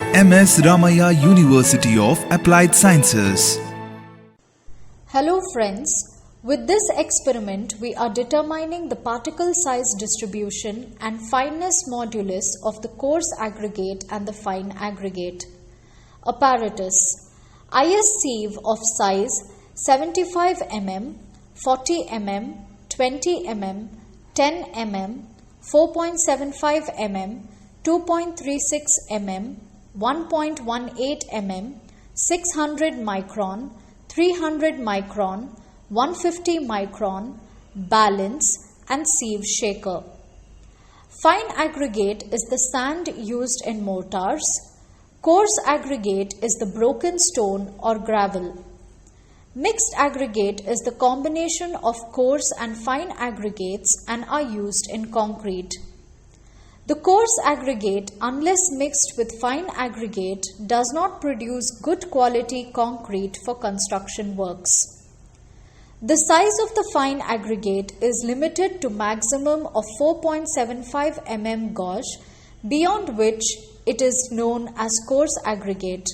MS Ramaya University of Applied Sciences. Hello friends, with this experiment we are determining the particle size distribution and fineness modulus of the coarse aggregate and the fine aggregate. Apparatus: IS sieve of size 75 mm, 40 mm, 20 mm, 10 mm, 4.75 mm, 2.36 mm, 1.18 mm, 600 micron, 300 micron, 150 micron, balance and sieve shaker. Fine aggregate is the sand used in mortars. Coarse aggregate is the broken stone or gravel. Mixed aggregate is the combination of coarse and fine aggregates and are used in concrete. The coarse aggregate, unless mixed with fine aggregate, does not produce good quality concrete for construction works. The size of the fine aggregate is limited to maximum of 4.75 mm gauge, beyond which it is known as coarse aggregate.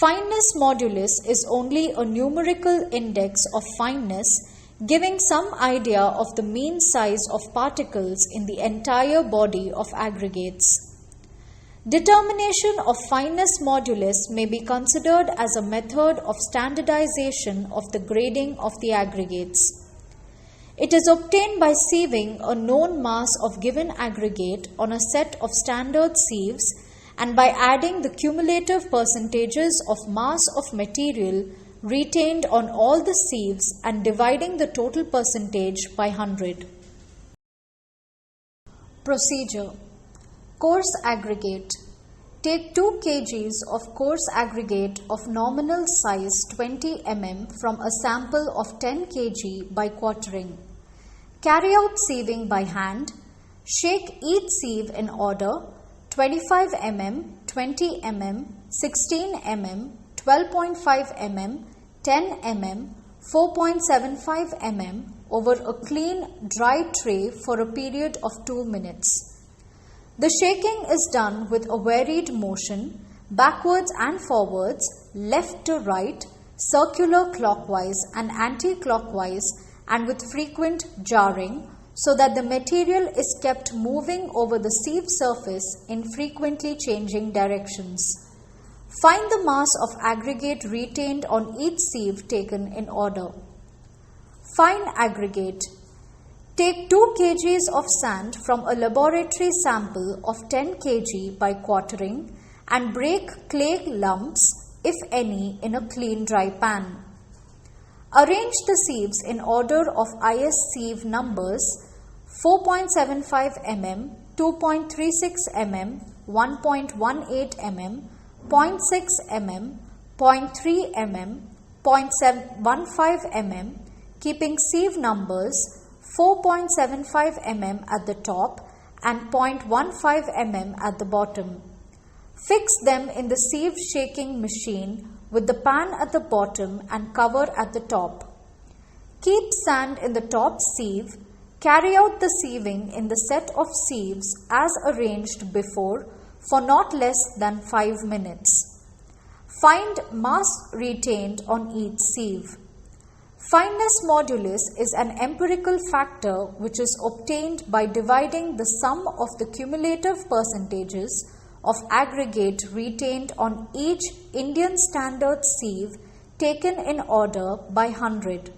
Fineness modulus is only a numerical index of fineness, giving some idea of the mean size of particles in the entire body of aggregates. Determination of fineness modulus may be considered as a method of standardization of the grading of the aggregates. It is obtained by sieving a known mass of given aggregate on a set of standard sieves and by adding the cumulative percentages of mass of material retained on all the sieves and dividing the total percentage by 100. Procedure: Coarse aggregate. Take 2 kg of coarse aggregate of nominal size 20 mm from a sample of 10 kg by quartering. Carry out sieving by hand. Shake each sieve in order: 25 mm, 20 mm, 16 mm, 12.5 mm, 10 mm, 4.75 mm over a clean, dry tray for a period of 2 minutes. The shaking is done with a varied motion, backwards and forwards, left to right, circular clockwise and anti-clockwise, and with frequent jarring, so that the material is kept moving over the sieve surface in frequently changing directions. Find the mass of aggregate retained on each sieve taken in order. Fine aggregate. Take 2 kg of sand from a laboratory sample of 10 kg by quartering and break clay lumps, if any, in a clean dry pan. Arrange the sieves in order of IS sieve numbers 4.75 mm, 2.36 mm, 1.18 mm, 0.6 mm, 0.3 mm, 0.15 mm, keeping sieve numbers 4.75 mm at the top and 0.15 mm at the bottom. Fix them in the sieve shaking machine with the pan at the bottom and cover at the top. Keep sand in the top sieve. Carry out the sieving in the set of sieves as arranged before for not less than 5 minutes. Find mass retained on each sieve. Fineness modulus is an empirical factor which is obtained by dividing the sum of the cumulative percentages of aggregate retained on each Indian standard sieve taken in order by 100.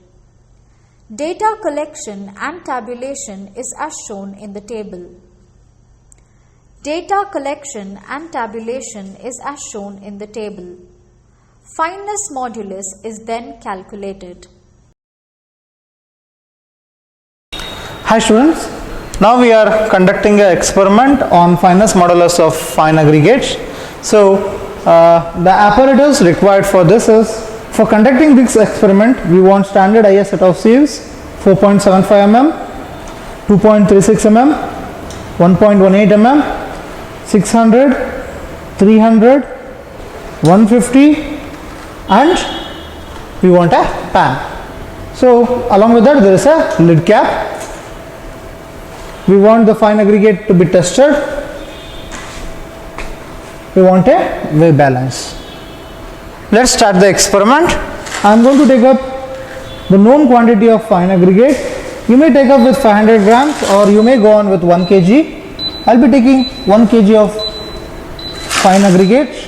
Data collection and tabulation is as shown in the table. Data collection and tabulation is as shown in the table. Fineness modulus is then calculated. Hi students, now we are conducting an experiment on fineness modulus of fine aggregates. So the apparatus required for this is, for conducting this experiment we want standard IS set of sieves 4.75 mm, 2.36 mm, 1.18 mm, 600, 300, 150 and we want a pan. So along with that there is a lid cap. We want the fine aggregate to be tested. we want a weight balance. Let's start the experiment. I am going to take up the known quantity of fine aggregate. You may take up with 500 grams or you may go on with 1 kg. I will be taking 1 kg of fine aggregate.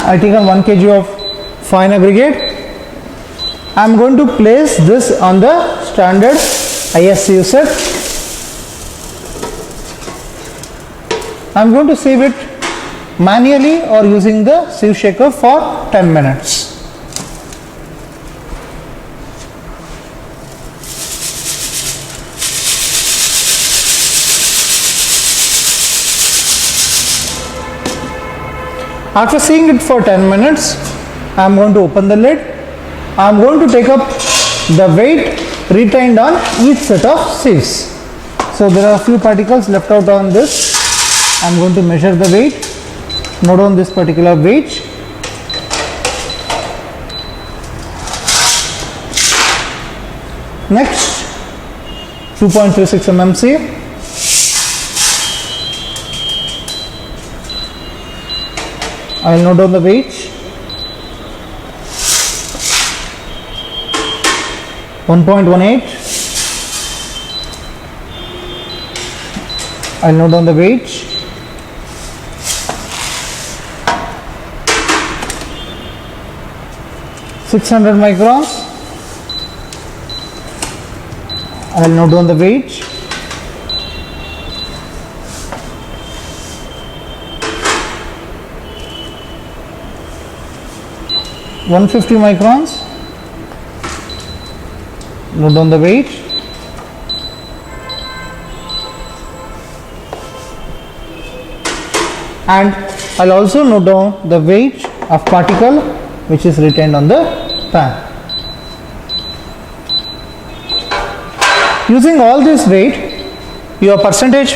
I taken 1 kg of fine aggregate. I am going to place this on the standard ISCU set. I am going to sieve it manually or using the sieve shaker for 10 minutes. After seeing it for 10 minutes, I am going to open the lid. I am going to take up the weight retained on each set of sieves. So there are a few particles left out on this. I am going to measure the weight. Note down this particular weight. Next, 2.36 mm sieve. I will note down the weight. 1.18. I will note down the weight. 600 microns. I will note down the weight. 150 microns. Note down the weight. And I'll also note down the weight of particle which is retained on the pan. Using all this weight, your percentage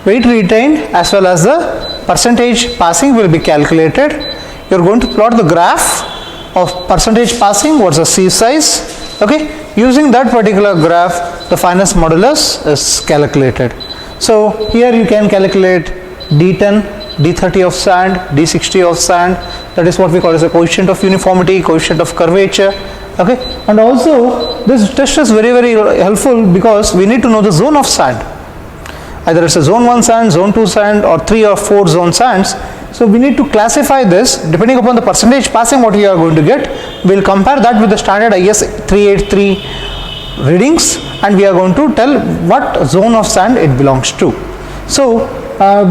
weight retained as well as the percentage passing will be calculated. You are going to plot the graph of percentage passing versus sieve size. Okay, using that particular graph, the fineness modulus is calculated. So here you can calculate D10, D30 of sand, D60 of sand. That is what we call as a coefficient of uniformity, coefficient of curvature. Okay, and also this test is very helpful because we need to know the zone of sand. Either it's a zone 1 sand, zone 2 sand, or 3 or 4 zone sands. So we need to classify this depending upon the percentage passing what we are going to get. We will compare that with the standard IS 383 readings and we are going to tell what zone of sand it belongs to. So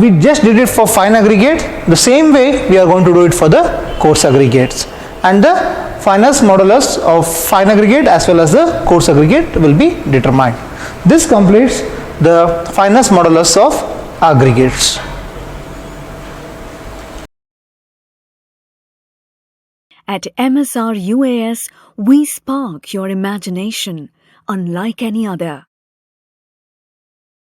we just did it for fine aggregate. The same way we are going to do it for the coarse aggregates, and the fineness modulus of fine aggregate as well as the coarse aggregate will be determined. This completes the fineness modulus of aggregates. At MSR UAS, we spark your imagination unlike any other.